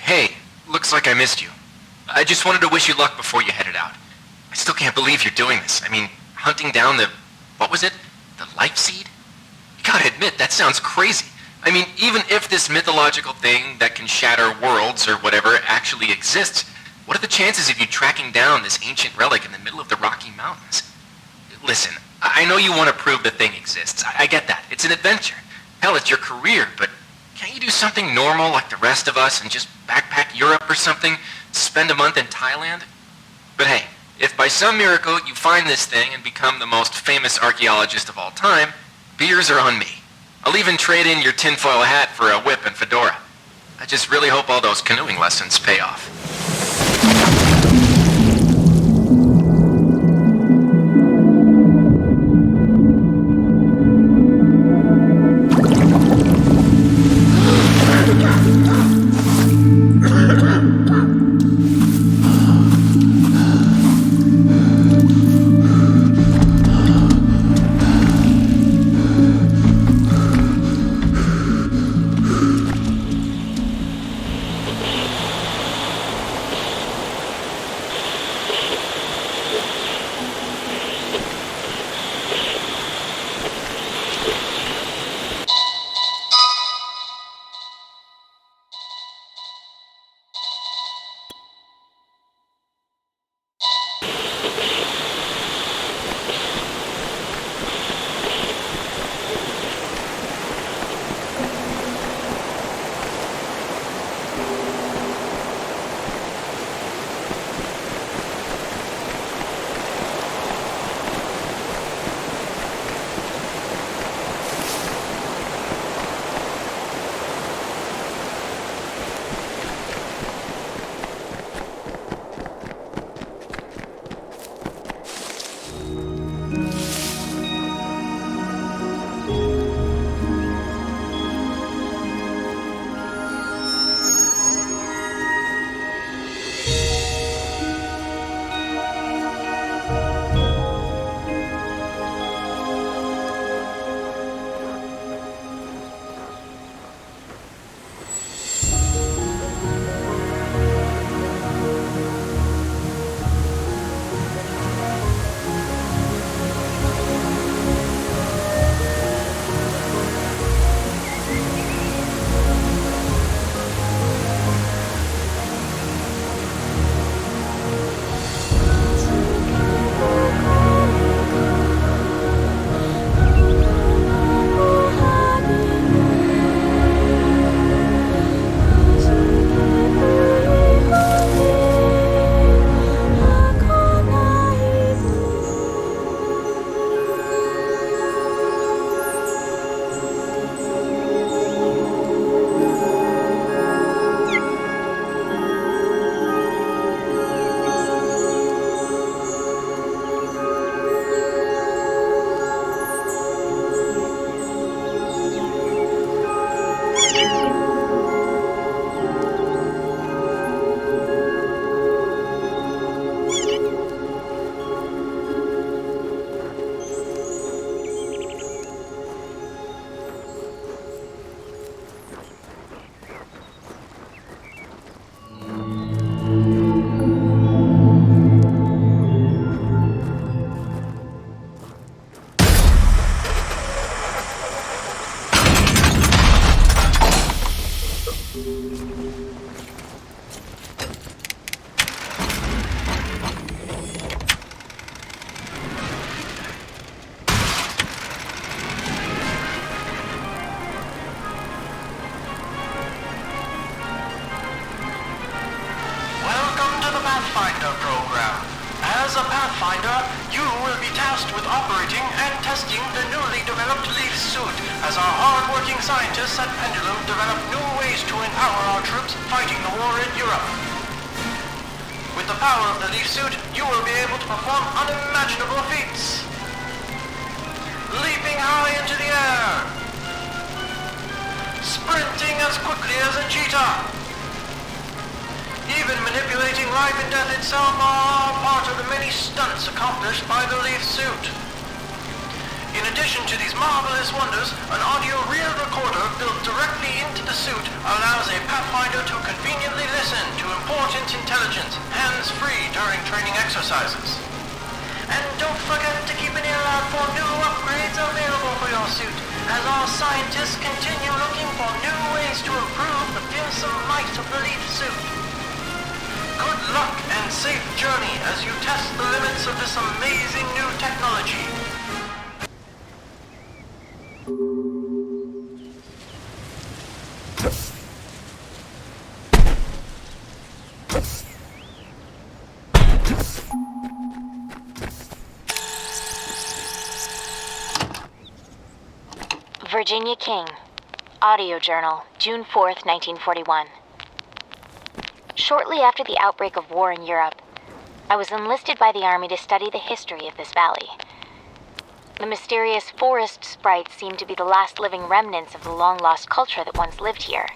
Hey, looks like I missed you. I just wanted to wish you luck before you headed out. I still can't believe you're doing this. I mean, hunting down what was it? The life seed? You gotta admit, that sounds crazy. I mean, even if this mythological thing that can shatter worlds or whatever actually exists, what are the chances of you tracking down this ancient relic in the middle of the Rocky Mountains? Listen, I know you want to prove the thing exists. I get that. It's an adventure. Hell, it's your career, but can't you do something normal like the rest of us and just backpack Europe or something? Spend a month in Thailand? But hey, if by some miracle you find this thing and become the most famous archaeologist of all time, beers are on me. I'll even trade in your tinfoil hat for a whip and fedora. I just really hope all those canoeing lessons pay off. Pathfinder program. As a Pathfinder, you will be tasked with operating and testing the newly developed L.E.A.F suit as our hard-working scientists at Pendulum develop new ways to empower our troops fighting the war in Europe. With the power of the L.E.A.F suit, you will be able to perform unimaginable feats. Leaping high into the air. Sprinting as quickly as a cheetah. Even manipulating life and death itself are part of the many stunts accomplished by the L.E.A.F suit. In addition to these marvelous wonders, an audio reel recorder built directly into the suit allows a Pathfinder to conveniently listen flight intelligence, hands-free during training exercises. And don't forget to keep an ear out for new upgrades available for your suit, as our scientists continue looking for new ways to improve the fearsome might of the L.E.A.F suit. Good luck and safe journey as you test the limits of this amazing new technology. Virginia King, Audio Journal, June 4th, 1941. Shortly after the outbreak of war in Europe, I was enlisted by the Army to study the history of this valley. The mysterious forest sprites seemed to be the last living remnants of the long-lost culture that once lived here.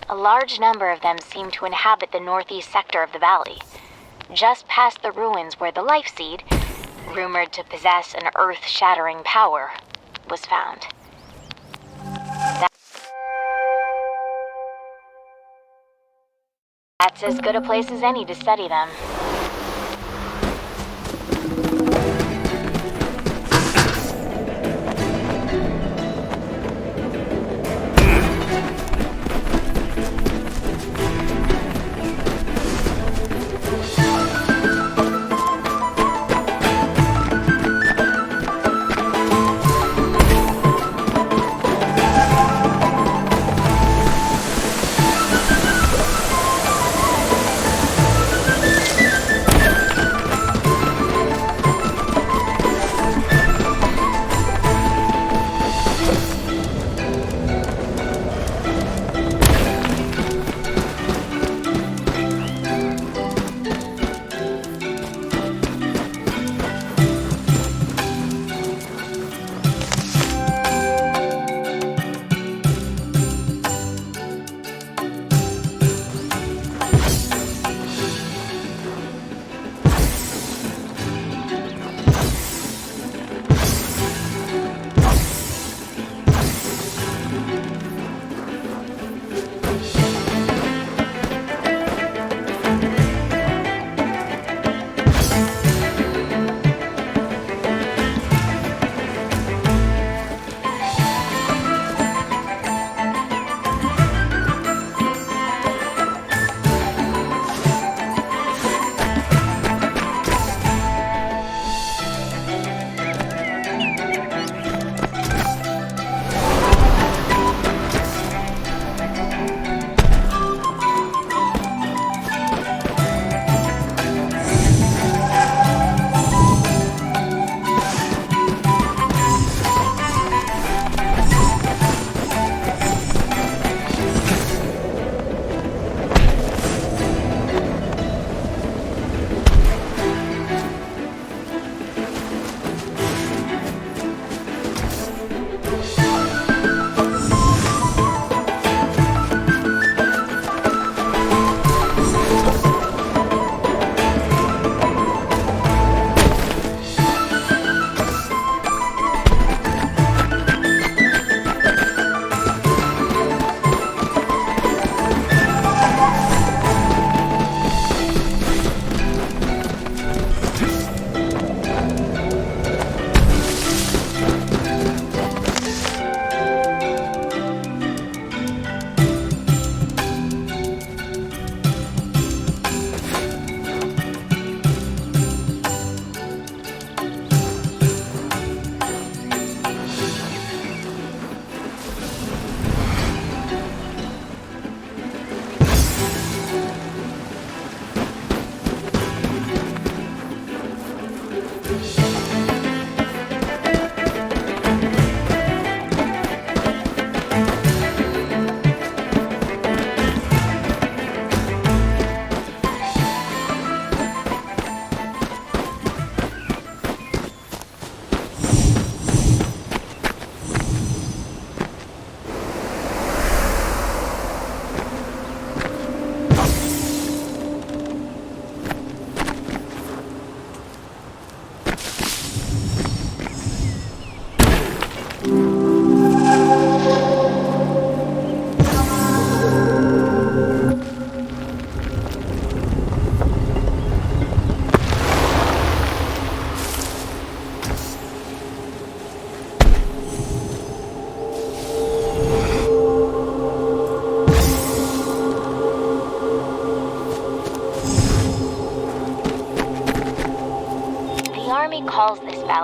A large number of them seemed to inhabit the northeast sector of the valley, just past the ruins where the life seed, rumored to possess an earth-shattering power, was found. That's as good a place as any to study them.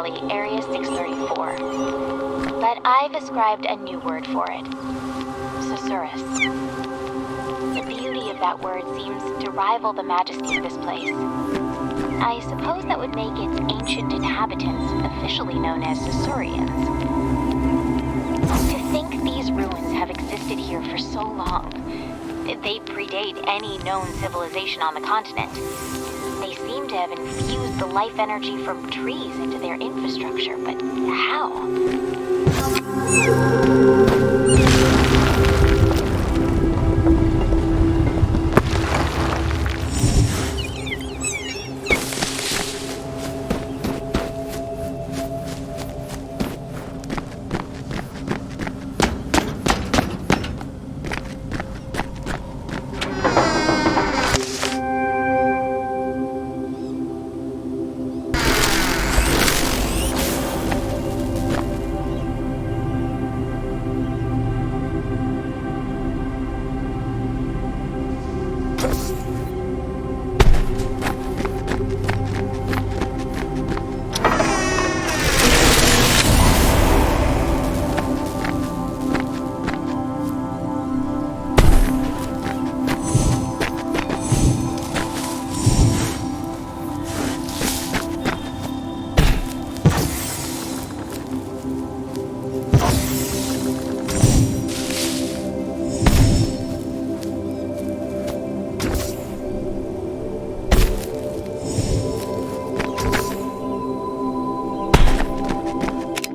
Valley, Area 634. But I've ascribed a new word for it. Susurrus. The beauty of that word seems to rival the majesty of this place. I suppose that would make its ancient inhabitants officially known as Susurians. To think these ruins have existed here for so long. They predate any known civilization on the continent. They seem to have infused the life energy from trees into their infrastructure, but how?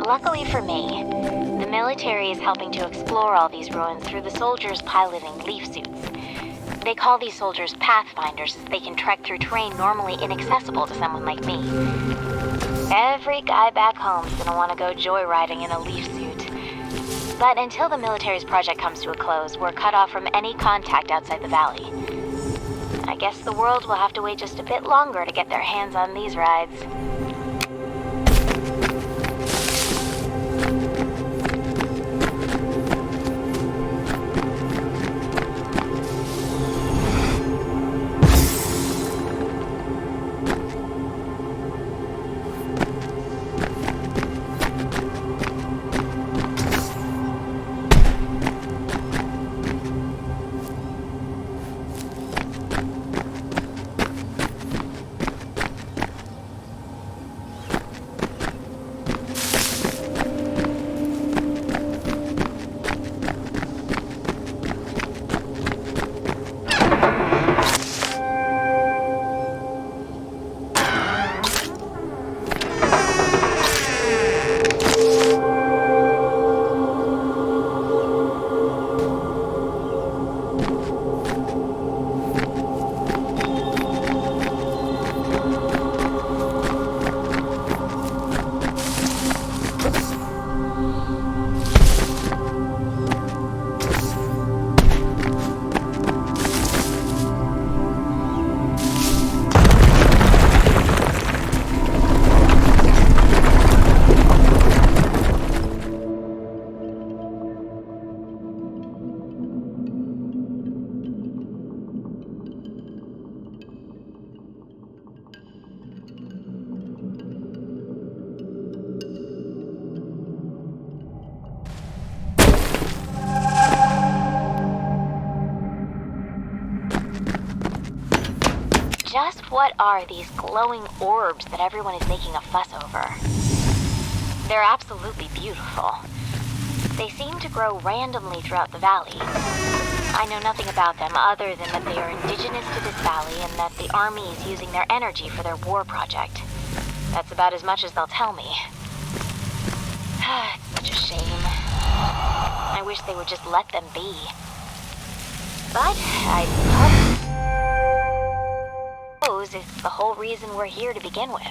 Luckily for me, the military is helping to explore all these ruins through the soldiers piloting L.E.A.F suits. They call these soldiers pathfinders as they can trek through terrain normally inaccessible to someone like me. Every guy back home's gonna want to go joyriding in a L.E.A.F suit. But until the military's project comes to a close, we're cut off from any contact outside the valley. I guess the world will have to wait just a bit longer to get their hands on these rides. Just what are these glowing orbs that everyone is making a fuss over? They're absolutely beautiful. They seem to grow randomly throughout the valley. I know nothing about them other than that they are indigenous to this valley and that the army is using their energy for their war project. That's about as much as they'll tell me. It's such a shame. I wish they would just let them be. But I suppose it's the whole reason we're here to begin with.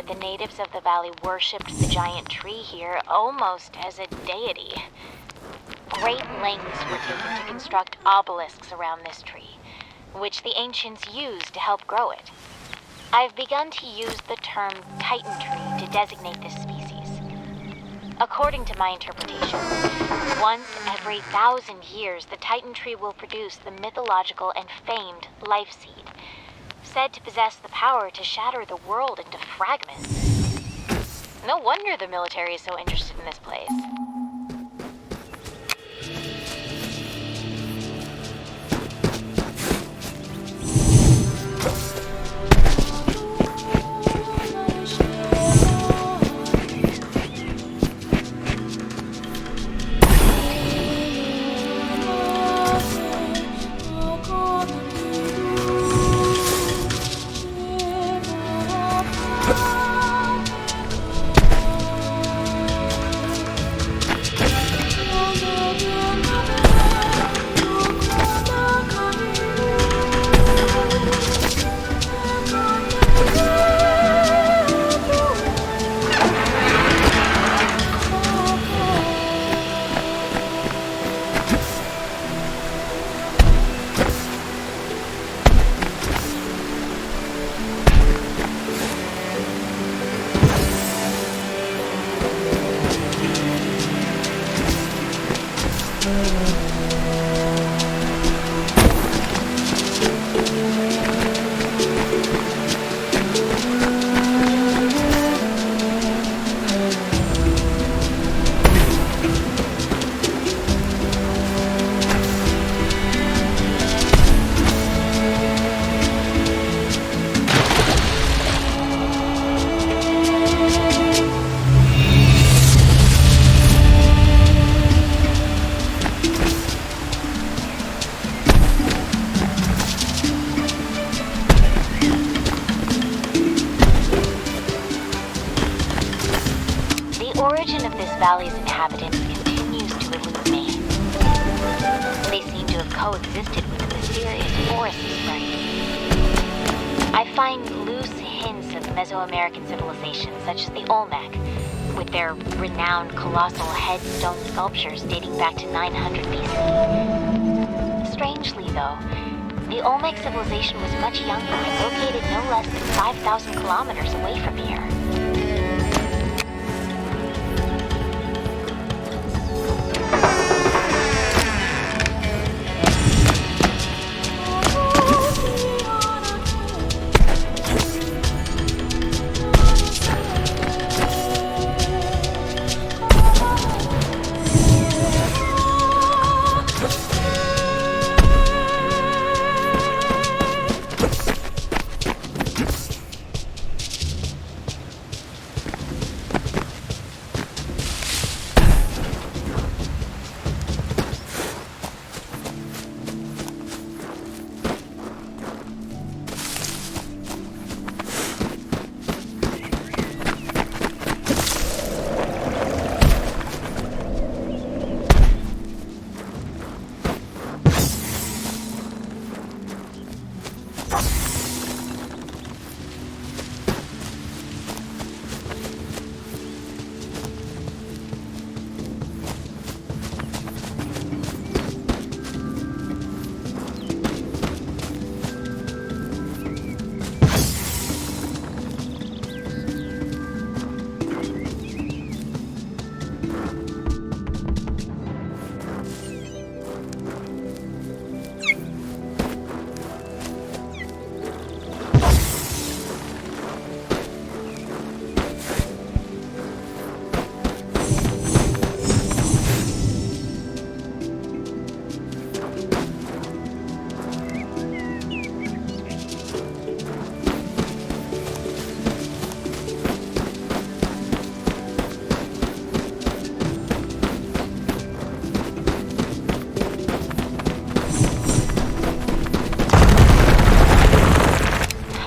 the natives of the valley worshipped the giant tree here almost as a deity. Great lengths were taken to construct obelisks around this tree, which the ancients used to help grow it. I've begun to use the term Titan tree to designate this species. According to my interpretation, once every 1,000 years, the Titan tree will produce the mythological and famed life seed, said to possess the power to shatter the world into fragments. No wonder the military is so interested in this place. Valley's inhabitants continues to elude me. They seem to have coexisted with the mysterious forest sprites. I find loose hints of Mesoamerican civilizations such as the Olmec, with their renowned colossal headstone sculptures dating back to 900 BC. Strangely, though, the Olmec civilization was much younger and located no less than 5,000 kilometers away from here.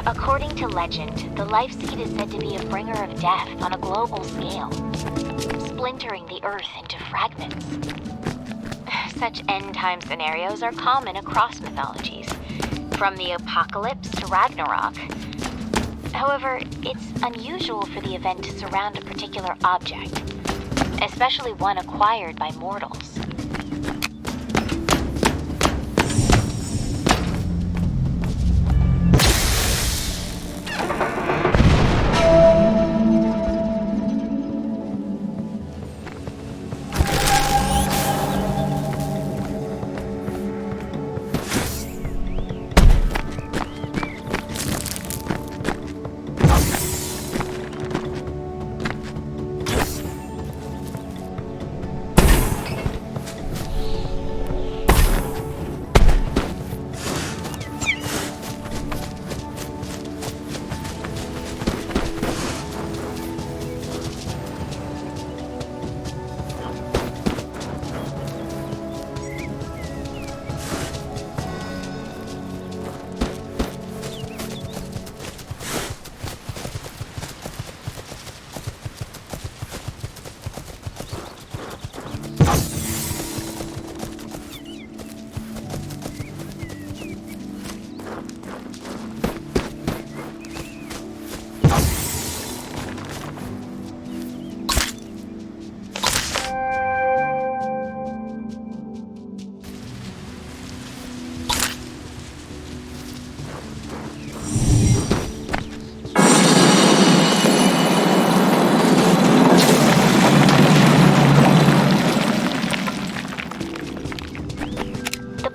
According to legend, the life seed is said to be a bringer of death on a global scale, splintering the earth into fragments. Such end-time scenarios are common across mythologies, from the apocalypse to Ragnarok. However, it's unusual for the event to surround a particular object, especially one acquired by mortals.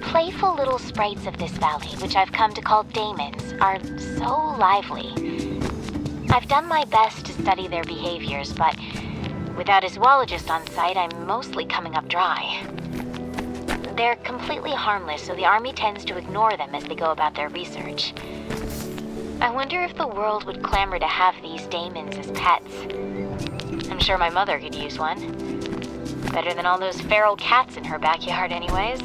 Playful little sprites of this valley, which I've come to call daemons, are so lively. I've done my best to study their behaviors, but without a zoologist on site, I'm mostly coming up dry. They're completely harmless, so the army tends to ignore them as they go about their research. I wonder if the world would clamor to have these daemons as pets. I'm sure my mother could use one. Better than all those feral cats in her backyard anyways.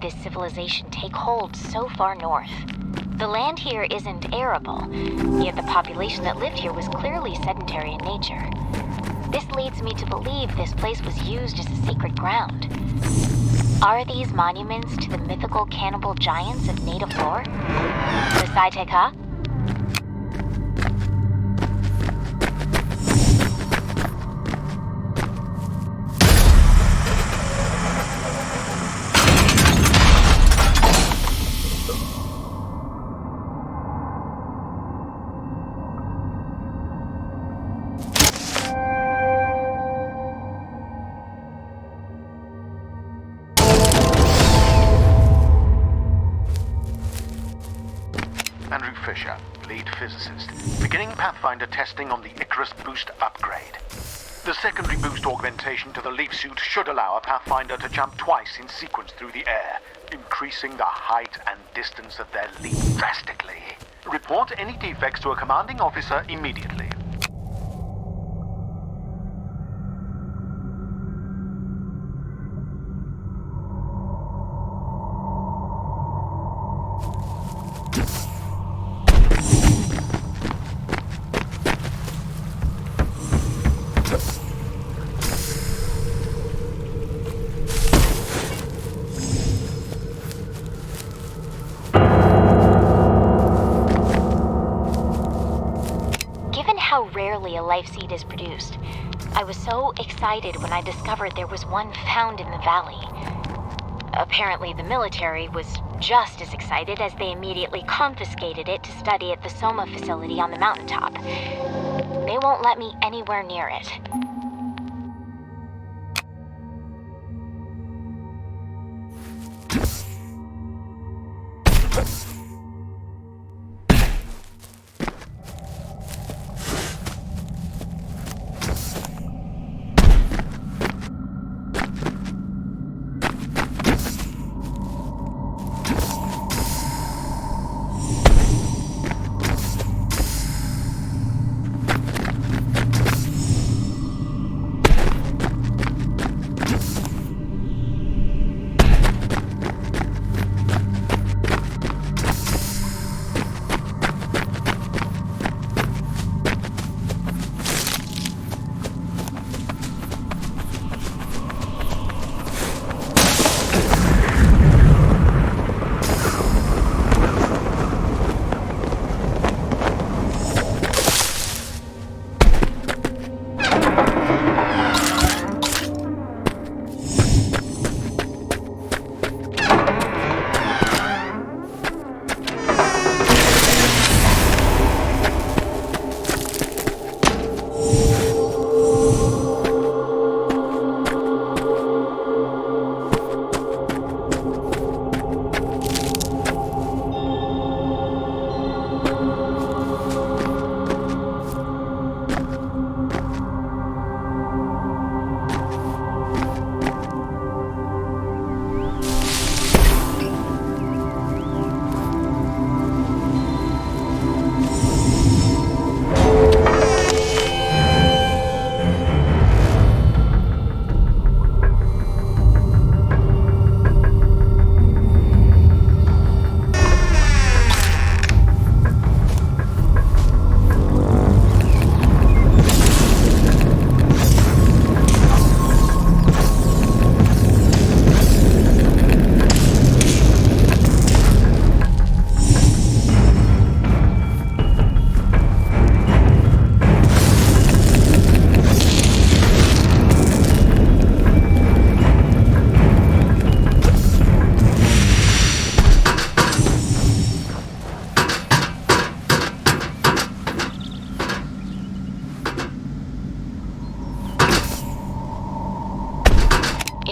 This civilization take hold so far north? The land here isn't arable, yet the population that lived here was clearly sedentary in nature. This leads me to believe this place was used as a sacred ground. Are these monuments to the mythical cannibal giants of native lore? The Saiteka? Lead physicist, beginning Pathfinder testing on the Icarus boost upgrade. The secondary boost augmentation to the L.E.A.F suit should allow a Pathfinder to jump twice in sequence through the air, increasing the height and distance of their leap drastically. Report any defects to a commanding officer immediately. How rarely a life seed is produced. I was so excited when I discovered there was one found in the valley. Apparently the military was just as excited as they immediately confiscated it to study at the Soma facility on the mountaintop. They won't let me anywhere near it.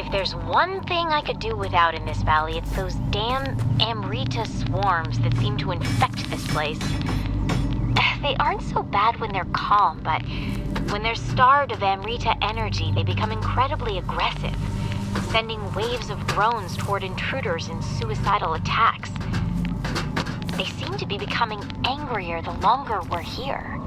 There's one thing I could do without in this valley, it's those damn Amrita swarms that seem to infect this place. They aren't so bad when they're calm, but when they're starved of Amrita energy, they become incredibly aggressive, sending waves of drones toward intruders in suicidal attacks. They seem to be becoming angrier the longer we're here.